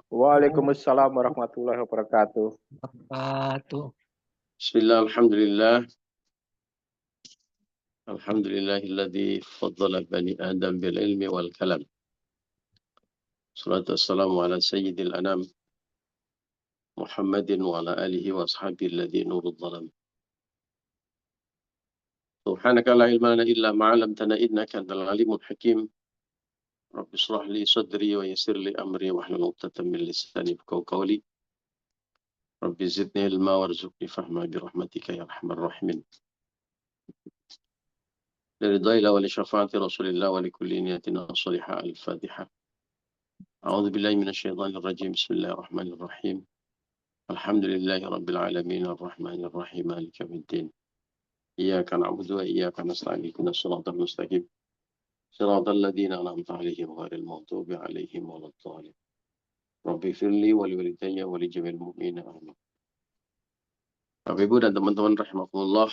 Waalaikumsalam warahmatullahi wabarakatuh. Wabarakatuh. Bismillah, alhamdulillah. Alhamdulillahilladzi faddala bani Adam bil ilmi wal kalam. Salatu wassalamu ala sayyidil anam Muhammadin wa ala alihi wa ashabihi alladzi nurul dhalam. Subhanaka la ilma lana illa ma 'allamtana innaka antal alimul hakim. Rabbi shrah li sadri wa yassir li amri wahlul 'uqdatam min lisani yafqahu qawli. Rabbi zidni ilma warzuqni fahma bi rahmatika ya arhamar rahimin. Liridhaila wa li syafaati Rasulillah wa li kulli niyatin salihah al-Fatihah. A'udzu billahi minasyaitonir rajim. Bismillahirrahmanirrahim. Alhamdulillahi rabbil alamin arrahmanir rahim maliki yaumiddin. Iyyaka na'budu wa iyyaka nasta'in ihdinas siratal mustaqim. Siratal ladzina an'amta 'alaihim ghairil maghdubi 'alaihim waladdallin. Rabbi firli wa liwalidayya wa li jami'il mu'minina amin. Bapak Ibu dan teman-teman rahimakumullah,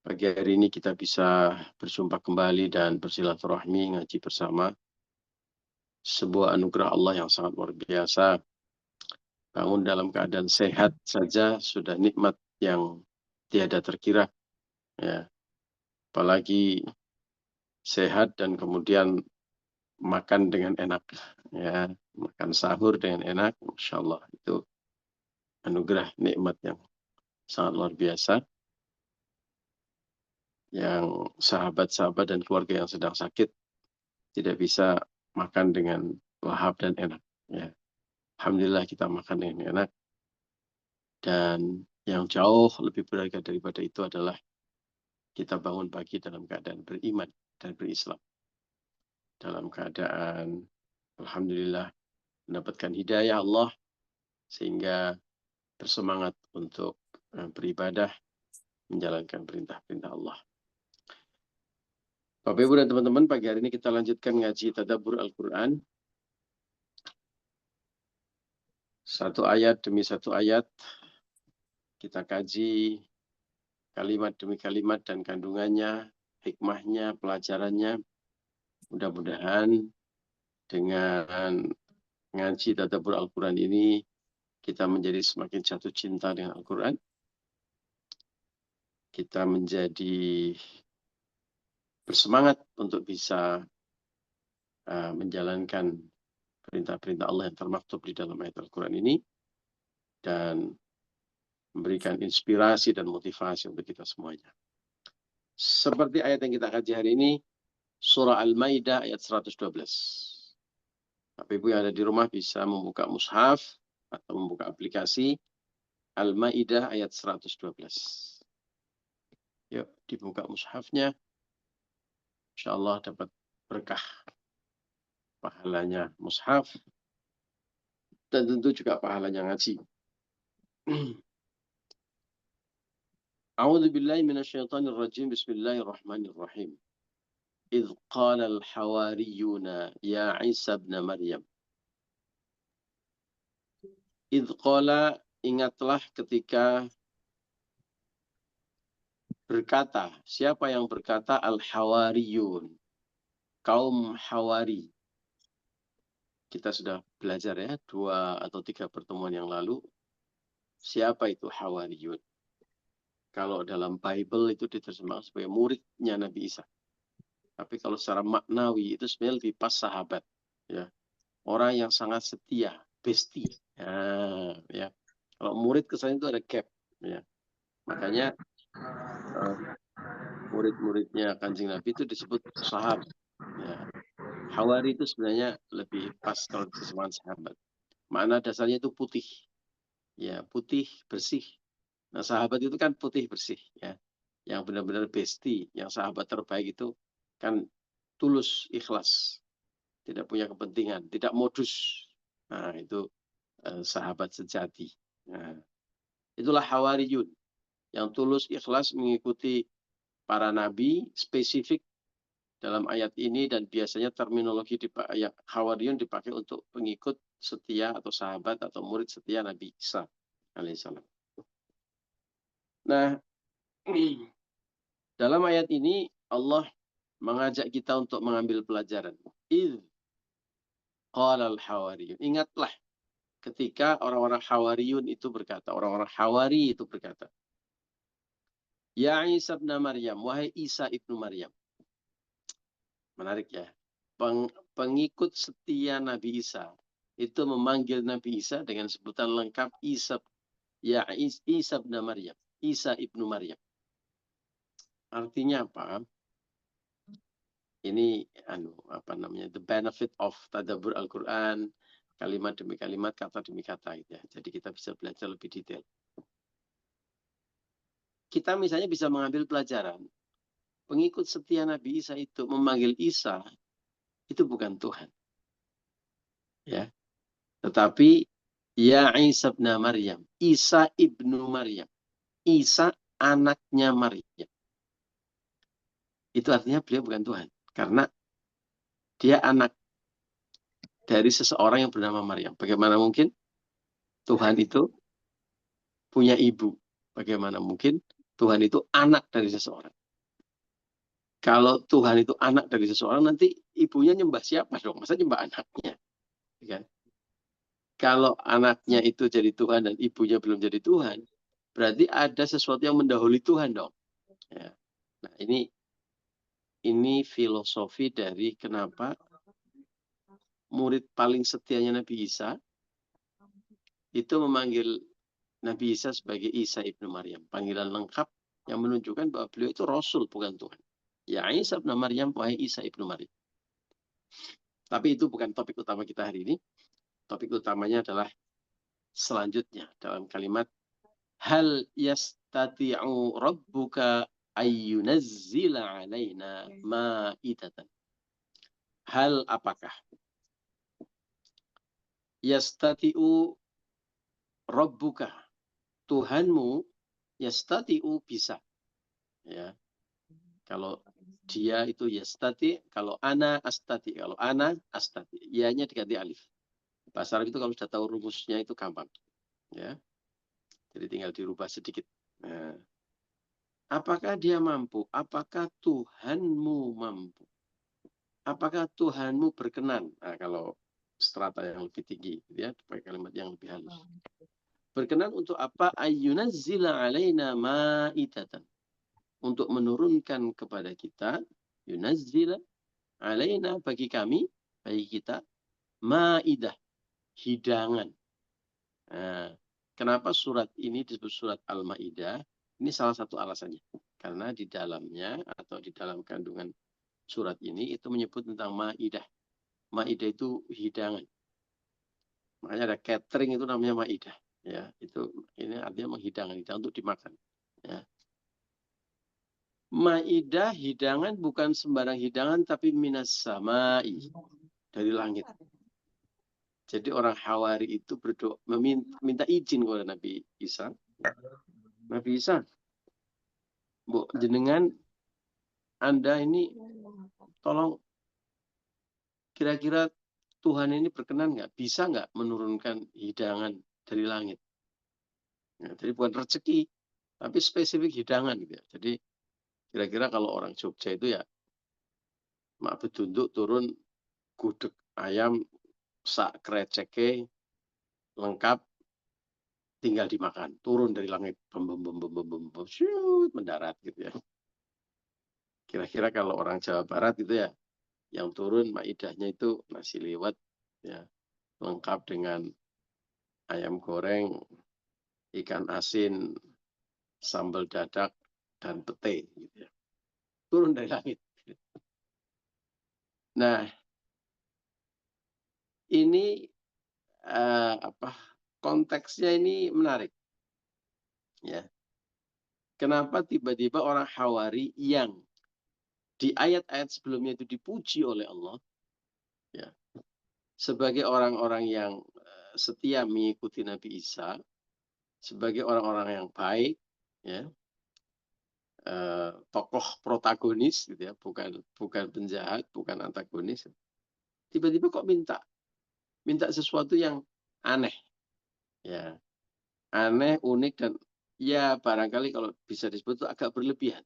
pagi hari ini kita bisa berjumpa kembali dan bersilaturahmi ngaji bersama. Sebuah anugerah Allah yang sangat luar biasa. Bangun dalam keadaan sehat saja sudah nikmat yang tiada terkira. Ya. Apalagi sehat dan kemudian makan dengan enak. Ya. Makan sahur dengan enak. Masya Allah. Itu anugerah nikmat yang sangat luar biasa. Yang sahabat-sahabat dan keluarga yang sedang sakit tidak bisa makan dengan lahap dan enak. Ya. Alhamdulillah kita makan dengan enak. Dan yang jauh lebih berharga daripada itu adalah kita bangun pagi dalam keadaan beriman dan berislam. Dalam keadaan alhamdulillah mendapatkan hidayah Allah sehingga bersemangat untuk beribadah, menjalankan perintah-perintah Allah. Bapak Ibu dan teman-teman, pagi hari ini kita lanjutkan ngaji tadabbur Al-Quran. Satu ayat demi satu ayat kita kaji kalimat demi kalimat dan kandungannya, hikmahnya, pelajarannya. Mudah-mudahan dengan ngaji tadabbur Al-Quran ini kita menjadi semakin jatuh cinta dengan Al-Quran. Kita menjadi bersemangat untuk bisa menjalankan perintah-perintah Allah yang termaktub di dalam ayat Al-Quran ini. Dan memberikan inspirasi dan motivasi untuk kita semuanya. Seperti ayat yang kita kaji hari ini, Surah Al-Maidah ayat 112. Bapak Ibu yang ada di rumah bisa membuka mushaf atau membuka aplikasi Al-Maidah ayat 112. Yuk, dibuka mushafnya. InsyaAllah dapat berkah pahalanya mushaf dan tentu juga pahalanya ngaji. A'udzu billahi minasyaitonir rajim. Bismillahirrahmanirrahim. إذ قال الحواريون يا عيسى ابن مريم. إذ قال, ingatlah ketika berkata. Siapa yang berkata? Al-Hawariyun, kaum Hawari. Kita sudah belajar ya 2 atau 3 pertemuan yang lalu. Siapa itu Hawariyun? Kalau dalam Bible itu diterjemahkan sebagai muridnya Nabi Isa. Tapi kalau secara maknawi itu sebenarnya lebih pas sahabat. Ya. Orang yang sangat setia, bestie. Ya. Kalau murid kesannya itu ada gap. Ya. Makanya murid-muridnya Kanjeng Nabi itu disebut sahabat. Ya. Hawari itu sebenarnya lebih pas kalau disebut sahabat. Makna dasarnya itu putih. Ya, putih, bersih. Nah, sahabat itu kan putih, bersih. Ya. Yang benar-benar bestie, yang sahabat terbaik itu kan tulus, ikhlas. Tidak punya kepentingan, tidak modus. Nah, itu sahabat sejati. Nah, itulah Hawariyun. Yang tulus, ikhlas mengikuti para nabi, spesifik dalam ayat ini, dan biasanya terminologi Hawariyun dipakai untuk pengikut setia atau sahabat atau murid setia Nabi Isa alaihissalam. Nah, dalam ayat ini Allah mengajak kita untuk mengambil pelajaran. Qalal hawariyun. Ingatlah ketika orang-orang hawariyun itu berkata, orang-orang hawari itu berkata, Ya Isa ibn Maryam, wahai Isa ibnu Maryam. Menarik ya. Pengikut setia Nabi Isa itu memanggil Nabi Isa dengan sebutan lengkap Isa, ya Isa ibn Maryam, Isa ibnu Maryam. Artinya apa? Ini the benefit of tadabbur Al-Quran, kalimat demi kalimat, kata demi kata gitu ya. Jadi kita bisa belajar lebih detail. Kita misalnya bisa mengambil pelajaran. Pengikut setia Nabi Isa itu memanggil Isa itu bukan Tuhan. Ya. Tetapi ya Isa ibn Maryam, Isa ibnu Maryam, Isa anaknya Maryam. Itu artinya beliau bukan Tuhan. Karena dia anak dari seseorang yang bernama Maryam. Bagaimana mungkin Tuhan itu punya ibu? Bagaimana mungkin Tuhan itu anak dari seseorang? Kalau Tuhan itu anak dari seseorang, nanti ibunya nyembah siapa dong? Masa nyembah anaknya? Kan? Kalau anaknya itu jadi Tuhan dan ibunya belum jadi Tuhan, berarti ada sesuatu yang mendahului Tuhan dong. Ya. Nah, ini filosofi dari kenapa murid paling setianya Nabi Isa itu memanggil Nabi Isa sebagai Isa ibnu Maryam. Panggilan lengkap yang menunjukkan bahwa beliau itu Rasul, bukan Tuhan. Ya Isa ibnu Maryam, wahai Isa ibnu Maryam. Tapi itu bukan topik utama kita hari ini. Topik utamanya adalah selanjutnya dalam kalimat hal yastati'u rabbuka ayyunazzila alaina ma'idatan. Hal apakah yastati'u rabbuka, Tuhanmu, yastati'u bisa. Ya. Kalau dia itu yastati, kalau ana astati, kalau ana astati, ianya diganti alif. Bahasa Arab itu kalau sudah tahu rumusnya itu gampang. Ya. Jadi tinggal dirubah sedikit. Nah, apakah dia mampu? Apakah Tuhanmu mampu? Apakah Tuhanmu berkenan? Nah, kalau strata yang lebih tinggi, ya, pakai kalimat yang lebih halus. Berkenan untuk apa? Ayyunazzila alaina ma'idatan. Untuk menurunkan kepada kita, yunazzila alaina, bagi kami, bagi kita, ma'idah, hidangan. Nah, kenapa surat ini disebut surat Al-Ma'idah? Ini salah satu alasannya. Karena di dalamnya atau di dalam kandungan surat ini itu menyebut tentang ma'idah. Ma'idah itu hidangan. Makanya ada catering itu namanya ma'idah. Ya, ini artinya hidangan untuk dimakan. Ya. Ma'idah hidangan bukan sembarang hidangan tapi minas samai, dari langit. Jadi orang Hawari itu berdoa meminta izin kepada Nabi Isa. Nabi Isa, Bu, jenengan Anda ini tolong kira-kira Tuhan ini berkenan nggak? Bisa nggak menurunkan hidangan dari langit? Ya, jadi bukan rezeki, tapi spesifik hidangan gitu ya. Jadi kira-kira kalau orang Jogja itu ya mak bedunduk turun gudeg ayam sak kreceke lengkap tinggal dimakan, turun dari langit mendarat gitu ya. Kira-kira kalau orang Jawa Barat itu ya yang turun maidahnya itu nasi liwet ya, lengkap dengan ayam goreng, ikan asin, sambal dadak dan pete gitu ya. Turun dari langit. Nah, ini konteksnya ini menarik. Ya. Kenapa tiba-tiba orang Hawari yang di ayat-ayat sebelumnya itu dipuji oleh Allah, ya, sebagai orang-orang yang setia mengikuti Nabi Isa, sebagai orang-orang yang baik, ya, tokoh protagonis, gitu ya, bukan penjahat, bukan antagonis. Tiba-tiba kok minta sesuatu yang aneh, ya, aneh, unik dan ya barangkali kalau bisa disebut itu agak berlebihan.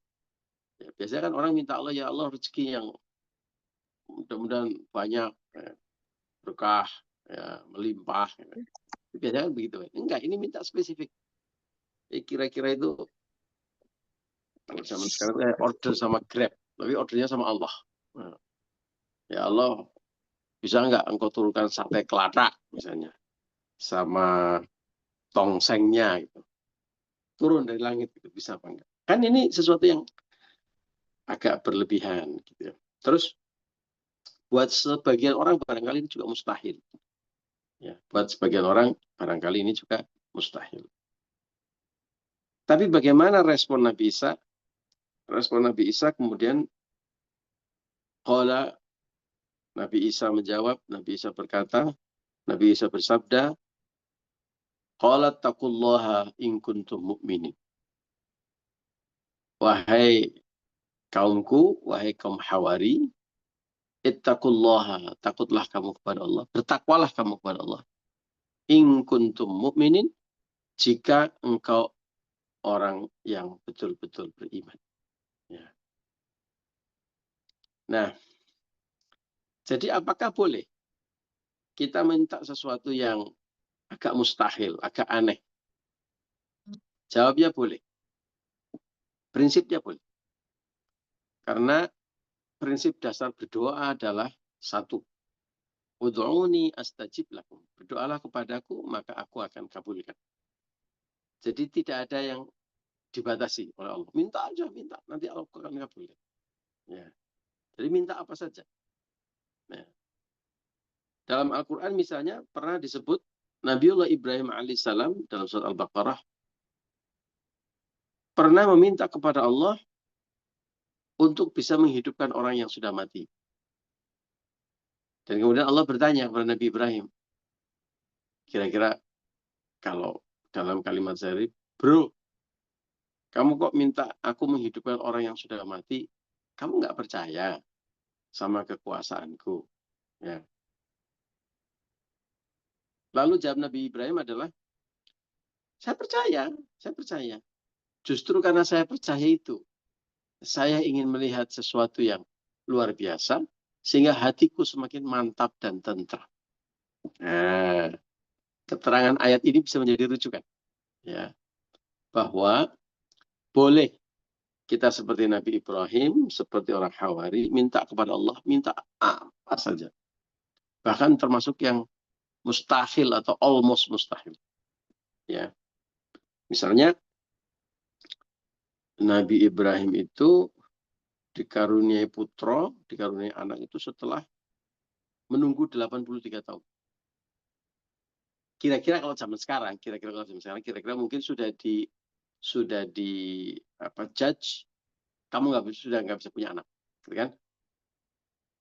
Ya, biasanya kan orang minta Allah, ya Allah rezeki yang mudah-mudahan banyak, ya, berkah, ya, melimpah. Ya. Biasanya kan begitu. Enggak, ini minta spesifik. Kira-kira itu kalau zaman sekarang itu order sama Grab, tapi ordernya sama Allah. Nah, ya Allah, bisa nggak engkau turunkan sate kelatak misalnya, sama tongsengnya gitu. Turun dari langit gitu, bisa apa enggak? Kan ini sesuatu yang agak berlebihan gitu ya. Terus buat sebagian orang barangkali ini juga mustahil. Ya, buat sebagian orang barangkali ini juga mustahil. Tapi bagaimana respon Nabi Isa? Respon Nabi Isa kemudian qala, Nabi Isa menjawab, Nabi Isa berkata, Nabi Isa bersabda, qalat taqullaha in kuntum mu'minin. Wahai kaumku, wahai kaum Hawari, ittaqullaha, takutlah kamu kepada Allah, bertakwalah kamu kepada Allah. In kuntum mu'minin, jika engkau orang yang betul-betul beriman. Ya. Nah, jadi apakah boleh kita minta sesuatu yang agak mustahil, agak aneh? Jawabnya boleh. Prinsipnya boleh. Karena prinsip dasar berdoa adalah satu. Ud'uni astajib lakum. Berdoalah kepadaku, maka aku akan kabulkan. Jadi tidak ada yang dibatasi oleh Allah. Minta aja, minta. Nanti Allah akan kabulkan. Ya. Jadi minta apa saja. Nah, dalam Al-Quran misalnya pernah disebut Nabiullah Ibrahim alaihissalam dalam surat Al-Baqarah pernah meminta kepada Allah untuk bisa menghidupkan orang yang sudah mati. Dan kemudian Allah bertanya kepada Nabi Ibrahim, kira-kira kalau dalam kalimat sehari, bro, kamu kok minta aku menghidupkan orang yang sudah mati? Kamu nggak percaya sama kekuasaanku? Ya. Lalu jawab Nabi Ibrahim adalah, saya percaya. Justru karena saya percaya itu, saya ingin melihat sesuatu yang luar biasa, sehingga hatiku semakin mantap dan tentram. Nah, keterangan ayat ini bisa menjadi rujukan. Ya, bahwa boleh kita seperti Nabi Ibrahim, seperti orang Hawari, minta kepada Allah, minta apa saja. Bahkan termasuk yang mustahil atau almost mustahil. Ya, misalnya Nabi Ibrahim itu dikaruniai putra, dikaruniai anak itu setelah menunggu 83 tahun. Kira-kira kalau zaman sekarang, kira-kira mungkin sudah di apa judge, kamu sudah nggak bisa punya anak, gitu kan?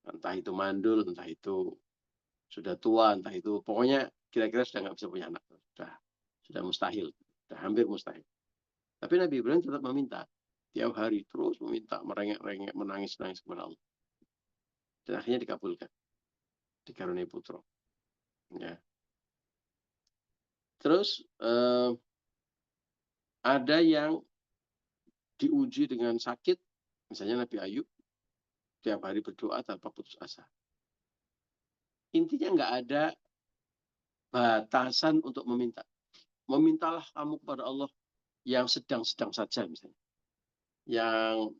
Entah itu mandul, entah itu sudah tua, entah itu pokoknya kira-kira sudah nggak bisa punya anak, sudah mustahil, sudah hampir mustahil. Tapi Nabi Ibrahim tetap meminta, tiap hari terus meminta, merengek-rengek, menangis-nangis kepada Allah. Dan akhirnya dikabulkan, dikaruniai putra. Ya. Terus ada yang diuji dengan sakit, misalnya Nabi Ayub, tiap hari berdoa tanpa putus asa. Intinya nggak ada batasan untuk meminta. Memintalah kamu kepada Allah yang sedang-sedang saja misalnya. Yang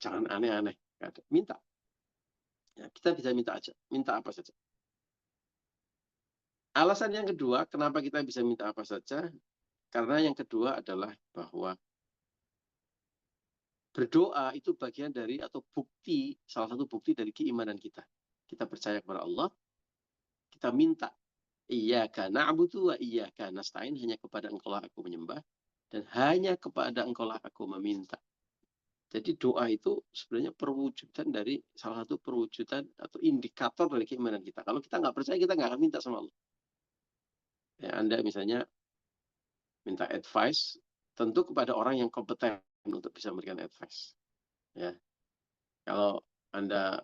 jangan aneh-aneh. Minta. Ya, kita bisa minta aja. Minta apa saja. Alasan yang kedua, kenapa kita bisa minta apa saja? Karena yang kedua adalah bahwa berdoa itu bagian dari atau bukti, salah satu bukti dari keimanan kita. Kita percaya kepada Allah, kita minta. Iyyaka na'budu wa iyyaka nasta'in, hanya kepada Engkaulah aku menyembah dan hanya kepada Engkaulah aku meminta. Jadi doa itu sebenarnya perwujudan dari salah satu perwujudan atau indikator dari keimanan kita. Kalau kita nggak percaya, kita nggak akan minta sama Allah. Ya, Anda misalnya minta advice, tentu kepada orang yang kompeten untuk bisa memberikan advice. Ya, kalau Anda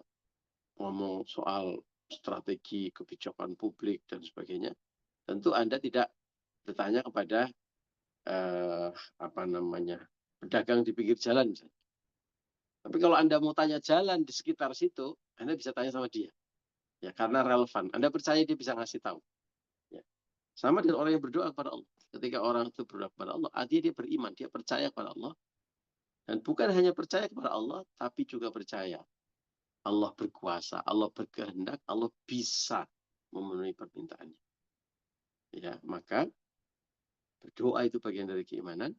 ngomong soal strategi kebijakan publik dan sebagainya, tentu Anda tidak bertanya kepada pedagang di pinggir jalan misalnya. Tapi kalau Anda mau tanya jalan di sekitar situ, Anda bisa tanya sama dia. Ya, karena relevan. Anda percaya dia bisa ngasih tahu. Ya. Sama dengan orang yang berdoa kepada Allah. Ketika orang itu berdoa kepada Allah, artinya dia beriman, dia percaya kepada Allah. Dan bukan hanya percaya kepada Allah, tapi juga percaya Allah berkuasa, Allah berkehendak, Allah bisa memenuhi permintaannya. Ya, maka berdoa itu bagian dari keimanan.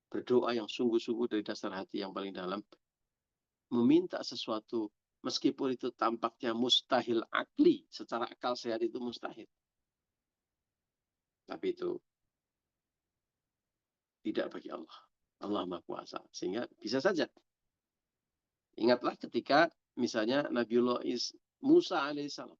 Berdoa yang sungguh-sungguh dari dasar hati yang paling dalam, meminta sesuatu meskipun itu tampaknya mustahil akli, secara akal sehat itu mustahil. Tapi itu tidak bagi Allah. Allah Maha Kuasa. Sehingga bisa saja. Ingatlah ketika misalnya Nabiullah Musa alaihissalam.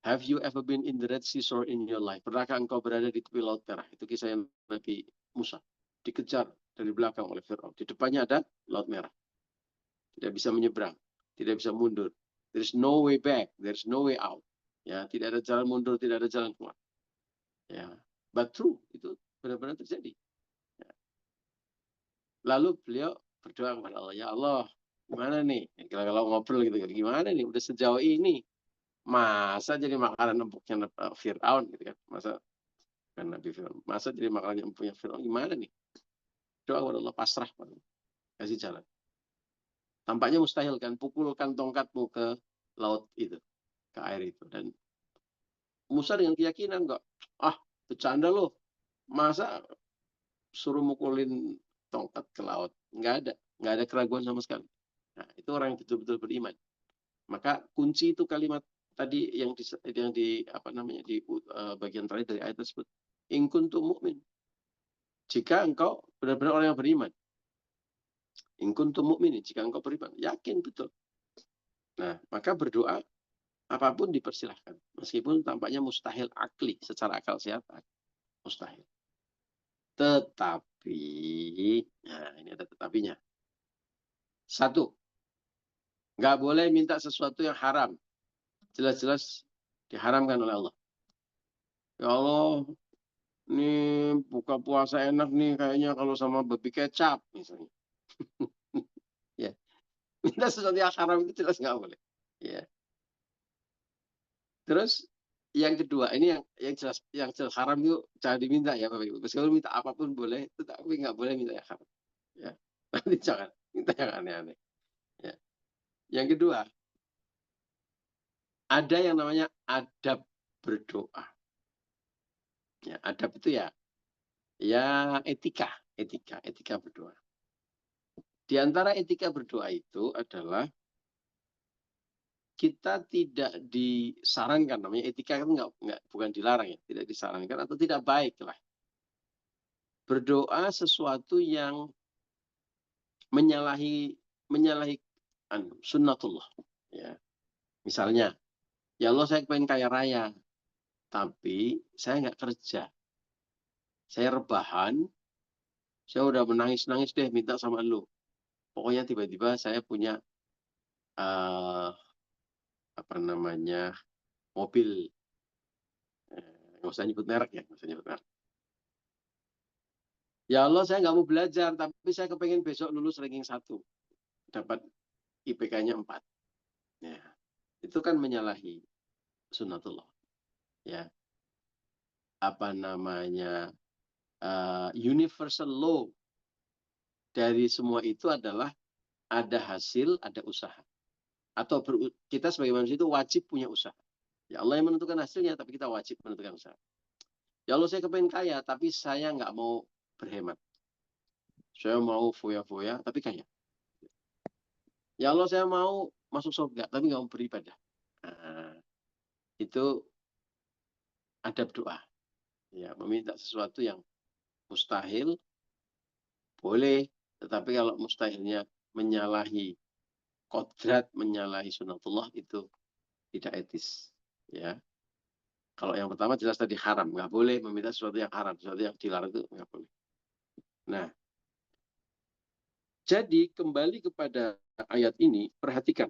Have you ever been in the Red Sea shore in your life? Pernahkah engkau berada di tepi Laut Merah? Itu kisah Nabi Musa. Dikejar dari belakang oleh Fir'aun. Di depannya ada Laut Merah. Tidak bisa menyeberang. Tidak bisa mundur. There is no way back. There is no way out. Ya, tidak ada jalan mundur, tidak ada jalan keluar. Ya, but true. Itu benar-benar terjadi. Ya. Lalu beliau berdoa kepada Allah. Ya Allah, gimana nih? Kalau ngobrol gitu. Gimana nih? Udah sejauh ini. Masa jadi makanan empuknya Fir'aun gitu kan? Nabi Fir'aun. Masa jadi makanan empuknya Fir'aun gimana nih? Doa kepada Allah, pasrah pada Allah. Kasih jalan. Tampaknya mustahil kan, pukulkan tongkatmu ke laut itu, ke air itu. Dan Musa dengan keyakinan kok, bercanda loh. Masa suruh mukulin tongkat ke laut? Nggak ada keraguan sama sekali. Nah, itu orang yang betul-betul beriman. Maka kunci itu kalimat tadi yang di bagian terakhir dari ayat tersebut, in kuntum mu'min, jika engkau benar-benar orang yang beriman, in kuntum mu'min, jika engkau beriman, yakin betul. Nah, maka berdoa apapun dipersilahkan, meskipun tampaknya mustahil akli, secara akal sehat mustahil. Tetapi, nah ini ada tetapinya. Satu, nggak boleh minta sesuatu yang haram, jelas-jelas diharamkan oleh Allah. Ya Allah, ini buka puasa enak nih kayaknya kalau sama babi kecap misalnya. Ya, minta sesuatu yang haram itu jelas nggak boleh. Ya. Terus yang kedua, ini yang jelas haram itu jangan diminta ya Bapak Ibu. Meskipun minta apapun boleh, tetapi nggak boleh minta yang haram. Ya. Nanti jangan minta yang aneh-aneh. Ya. Yang kedua, ada yang namanya adab berdoa. Ya, adab itu ya etika berdoa. Di antara etika berdoa itu adalah kita tidak disarankan, namanya etika itu bukan dilarang ya, tidak disarankan atau tidak baik lah. Berdoa sesuatu yang menyalahi sunnatullah. Ya. Misalnya, ya Allah saya pengen kaya raya, tapi saya nggak kerja. Saya rebahan, saya udah menangis-nangis deh minta sama lu. Pokoknya tiba-tiba saya punya mobil, nggak usah nyebut merek ya, nggak usah nyebut merek. Ya Allah saya nggak mau belajar, tapi saya kepengen besok lulus ranking 1, dapat IPK-nya 4. Ya, itu kan menyalahi sunnatullah. Ya, universal law dari semua itu adalah ada hasil, ada usaha. Atau kita sebagai manusia itu wajib punya usaha. Ya Allah yang menentukan hasilnya, tapi kita wajib menentukan usaha. Ya Allah saya kepengen kaya, tapi saya nggak mau berhemat. Saya mau foya-foya, tapi kaya. Ya Allah saya mau masuk surga, tapi nggak mau beribadah. Nah, itu adab doa. Ya, meminta sesuatu yang mustahil, boleh. Tetapi kalau mustahilnya menyalahi kodrat, menyalahi sunatullah, itu tidak etis. Ya. Kalau yang pertama jelas tadi haram, nggak boleh meminta sesuatu yang haram, sesuatu yang dilarang itu nggak boleh. Nah, jadi kembali kepada ayat ini, perhatikan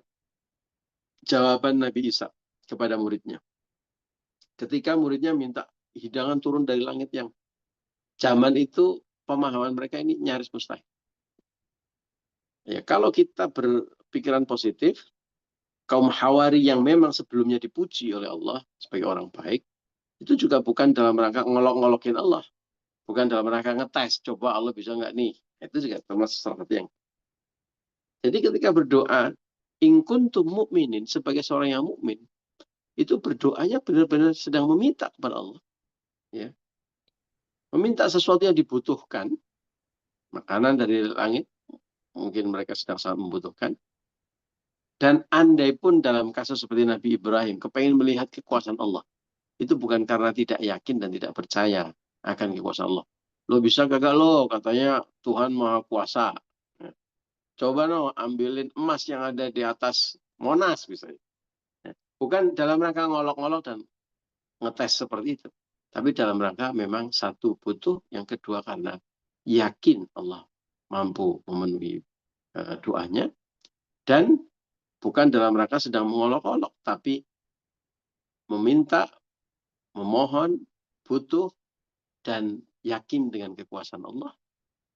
jawaban Nabi Isa kepada muridnya. Ketika muridnya minta hidangan turun dari langit yang zaman itu pemahaman mereka ini nyaris mustahil. Ya, kalau kita berpikiran positif, kaum Hawari yang memang sebelumnya dipuji oleh Allah sebagai orang baik, itu juga bukan dalam rangka ngolok-ngolokin Allah. Bukan dalam rangka ngetes, coba Allah bisa nggak nih. Itu juga termasuk salah satu yang. Jadi ketika berdoa, in kuntum mu'minin, sebagai seorang yang mukmin, itu berdoanya benar-benar sedang meminta kepada Allah. Ya. Meminta sesuatu yang dibutuhkan, makanan dari langit, mungkin mereka sedang sangat membutuhkan. Dan andai pun dalam kasus seperti Nabi Ibrahim, kepengen melihat kekuasaan Allah, itu bukan karena tidak yakin dan tidak percaya akan kekuasaan Allah. Lo bisa kagak lo, katanya Tuhan Maha Kuasa. Coba no, ambilin emas yang ada di atas Monas misalnya. Bukan dalam rangka ngolok-ngolok dan ngetes seperti itu. Tapi dalam rangka memang satu butuh, yang kedua karena yakin Allah mampu memenuhi doanya. Dan bukan dalam rangka sedang mengolok-olok, tapi meminta, memohon, butuh, dan yakin dengan kekuasaan Allah,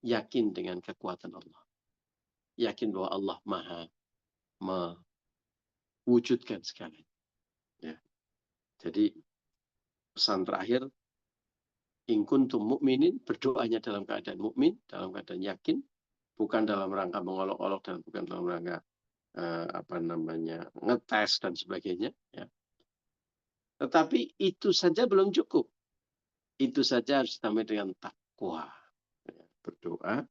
yakin dengan kekuatan Allah, yakin bahwa Allah maha mewujudkan sekali. Ya. Jadi pesan terakhir, in kuntum mu'minin, berdoanya dalam keadaan mukmin, dalam keadaan yakin, bukan dalam rangka mengolok-olok dan bukan dalam rangka ngetes dan sebagainya. Ya. Tetapi itu saja belum cukup. Itu saja harus ditambah dengan takwa. Ya. Berdoa,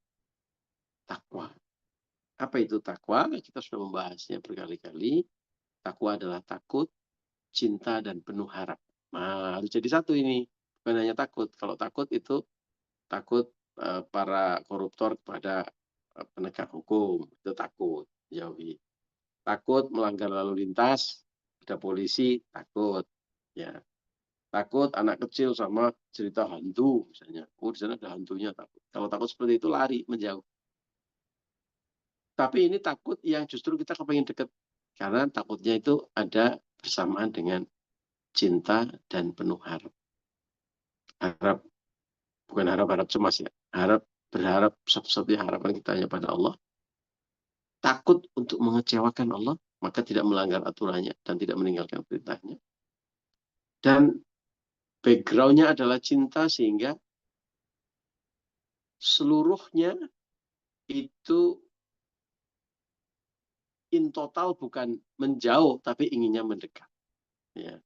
takwa. Apa itu takwa? Kita sudah membahasnya berkali-kali. Takwa adalah takut, cinta, dan penuh harap. Nah, harus jadi satu ini. Bukan hanya takut. Kalau takut itu takut para koruptor kepada penegak hukum. Itu takut. Jauhi. Takut melanggar lalu lintas. Ada polisi, takut. Ya. Takut anak kecil sama cerita hantu misalnya. Oh, di sana ada hantunya, takut. Kalau takut seperti itu lari, menjauh. Tapi ini takut yang justru kita kepengen dekat. Karena takutnya itu ada bersamaan dengan cinta dan penuh harap. Harap, bukan harap-harap cemas ya. Harap, berharap satu-satunya harapan kita hanya pada Allah. Takut untuk mengecewakan Allah, maka tidak melanggar aturannya dan tidak meninggalkan perintahnya. Dan background-nya adalah cinta sehingga seluruhnya itu in total bukan menjauh, tapi inginnya mendekat. Ya.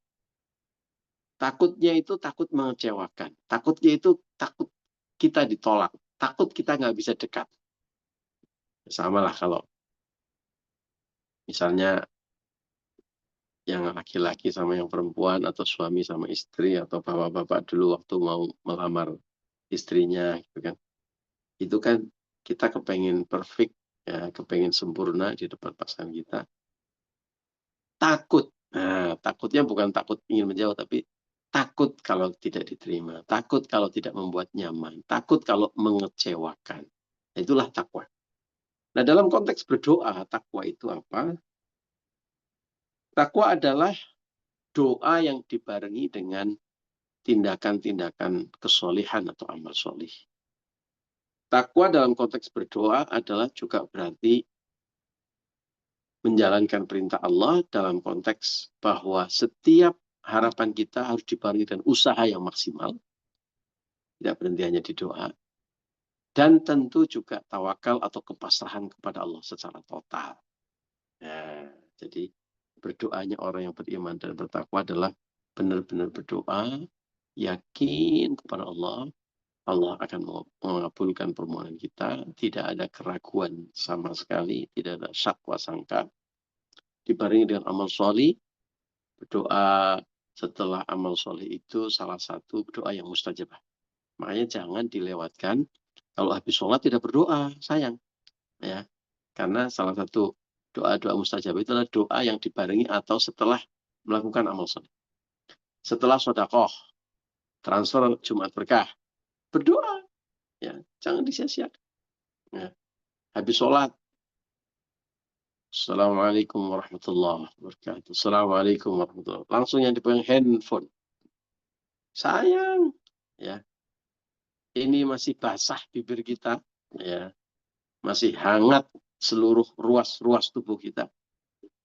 Takutnya itu takut mengecewakan. Takutnya itu takut kita ditolak. Takut kita nggak bisa dekat. Sama lah kalau misalnya yang laki-laki sama yang perempuan, atau suami sama istri, atau bapak-bapak dulu waktu mau melamar istrinya gitu kan. Itu kan kita kepengen perfect, ya, kepengen sempurna di depan pasangan kita. Takut. Nah, takutnya bukan takut ingin menjauh, tapi takut kalau tidak diterima, takut kalau tidak membuat nyaman, takut kalau mengecewakan. Itulah takwa. Nah, dalam konteks berdoa, takwa itu apa? Takwa adalah doa yang dibarengi dengan tindakan-tindakan kesolihan atau amal solih. Takwa dalam konteks berdoa adalah juga berarti menjalankan perintah Allah dalam konteks bahwa setiap harapan kita harus dibarengi dengan usaha yang maksimal. Tidak berhenti hanya di doa. Dan tentu juga tawakal atau kepasrahan kepada Allah secara total. Nah, jadi berdoanya orang yang beriman dan bertakwa adalah benar-benar berdoa, yakin kepada Allah. Allah akan mengabulkan permohonan kita. Tidak ada keraguan sama sekali. Tidak ada syakwa sangka. Dibarengi dengan amal solih. Berdoa setelah amal soleh itu salah satu doa yang mustajabah. Makanya jangan dilewatkan kalau habis sholat tidak berdoa, sayang. Ya, karena salah satu doa-doa mustajabah itu adalah doa yang dibarengi atau setelah melakukan amal soleh. Setelah sodakoh, transfer Jumat berkah, berdoa. Ya, jangan disia-siakan. Ya. Habis sholat, Assalamualaikum warahmatullahi wabarakatuh. Assalamualaikum warahmatullahi wabarakatuh. Langsung yang dipegang handphone. Sayang, ya. Ini masih basah bibir kita, ya. Masih hangat seluruh ruas-ruas tubuh kita.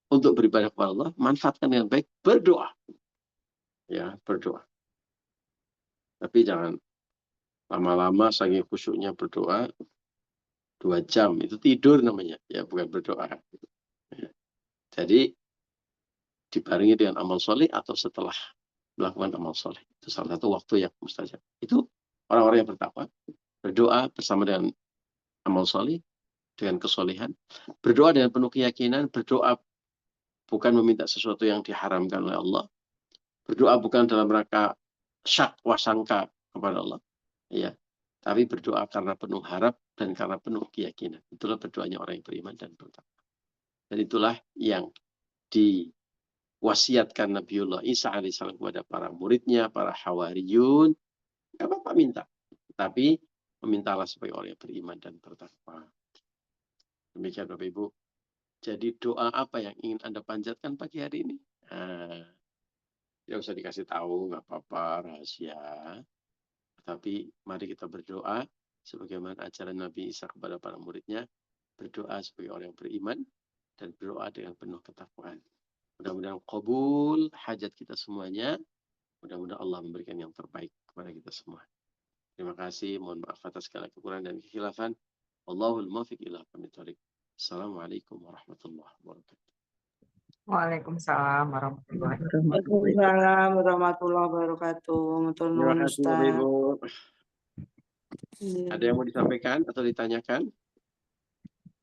untuk beribadah kepada Allah, manfaatkan dengan baik, berdoa. Ya, berdoa. Tapi jangan lama-lama saking khusyuknya berdoa 2 jam, itu tidur namanya, ya bukan berdoa. Ya. Jadi dibarengi dengan amal soleh atau setelah melakukan amal soleh. Itu salah satu waktu yang mustajab. Itu orang-orang yang bertakwa, berdoa bersama dengan amal soleh, dengan kesolehan, berdoa dengan penuh keyakinan, berdoa bukan meminta sesuatu yang diharamkan oleh Allah, berdoa bukan dalam rangka syak wasangka kepada Allah, ya, tapi berdoa karena penuh harap dan karena penuh keyakinan. Itulah berdoanya orang yang beriman dan bertakwa. Dan itulah yang diwasiatkan Nabiullah Isa alaihissalam kepada para muridnya, para hawariyun. Gak apa-apa minta, tapi memintalah sebagai orang yang beriman dan bertakwa. Demikian Bapak Ibu. Jadi doa apa yang ingin Anda panjatkan pagi hari ini? Tidak usah dikasih tahu, nggak apa-apa, rahasia. Tapi mari kita berdoa sebagaimana ajaran Nabi Isa kepada para muridnya, berdoa sebagai orang yang beriman dan berdoa dengan penuh ketakwaan. Mudah-mudahan qabul hajat kita semuanya. Mudah-mudahan Allah memberikan yang terbaik kepada kita semua. Terima kasih. Mohon maaf atas segala kekurangan dan kekhilafan. Wallahul muwaffiq ila aqwamit thoriq. Assalamualaikum warahmatullahi wabarakatuh. Waalaikumsalam warahmatullahi wabarakatuh. Waalaikumsalam warahmatullahi wabarakatuh. Matur Terima nuwun kasih Bapak Ustaz. Ibu. Iya. Ada yang mau disampaikan atau ditanyakan?